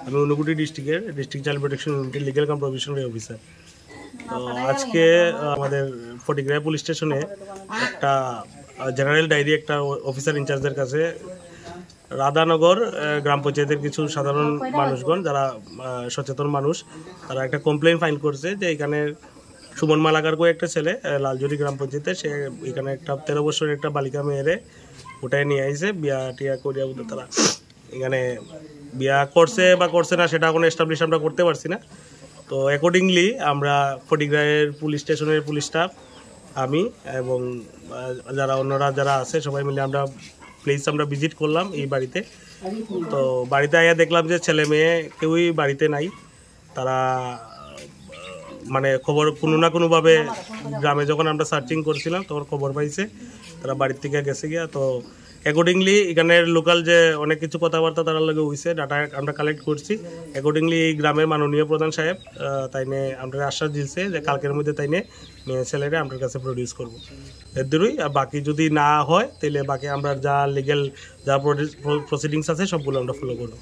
আমি Unakoti district child protection ইউনিটের legal কাম provisionary officer. তো আজকে আমাদের ফটিকরায় পুলিশ স্টেশনে একটা জেনারেল ডায়েরি একটা অফিসার ইনচার্জের কাছে রাধানগর গ্রাম পঞ্চায়েতের কিছু সাধারণ মানুষগণ যারা সচেতন মানুষ, তারা একটা কমপ্লেন ফাইল করছে যে এখানে সুমন মালাকার একটা ছেলে লালজুরি গ্রাম পঞ্চায়েতে, সে এখানে একটা 13 বছরের একটা বালিকা মেয়েরে উঠায় নিয়ে আইছে, বিয়া টিয়া করিয়া বলতে তারা এখানে বিয়া করছে বা করছে না সেটা কোনো এস্টাবলিশ আমরা করতে পারছি না। তো অ্যাকর্ডিংলি আমরা ফটিকরায়ের পুলিশ স্টেশনের পুলিশ স্টাফ, আমি এবং যারা অন্যরা যারা আছে সবাই মিলে আমরা আমরা ভিজিট করলাম এই বাড়িতে। তো বাড়িতে আইয়া দেখলাম যে ছেলে মেয়ে কেউই বাড়িতে নাই। তারা মানে খবর কোনো না কোনোভাবে গ্রামে যখন আমরা সার্চিং করছিলাম তখন খবর পাইছে তারা বাড়ির থেকে গেছে গিয়া। তো অ্যাকর্ডিংলি এখানের লোকাল যে অনেক কিছু কথাবার্তা তার লগে হয়েছে, ডাটা আমরা কালেক্ট করছি। অ্যাকর্ডিংলি এই গ্রামের মাননীয় প্রধান সাহেব তাইনে আমরা আশ্বাস দিয়েছে যে কালকের মধ্যে তাইনে মেয়ে ছেলেরা আমাদের কাছে প্রডিউস করবো। এর দূরই বাকি যদি না হয় তাহলে বাকি আমরা যা লিগেল যা প্রসিডিংস আছে সবগুলো আমরা ফলো করবো।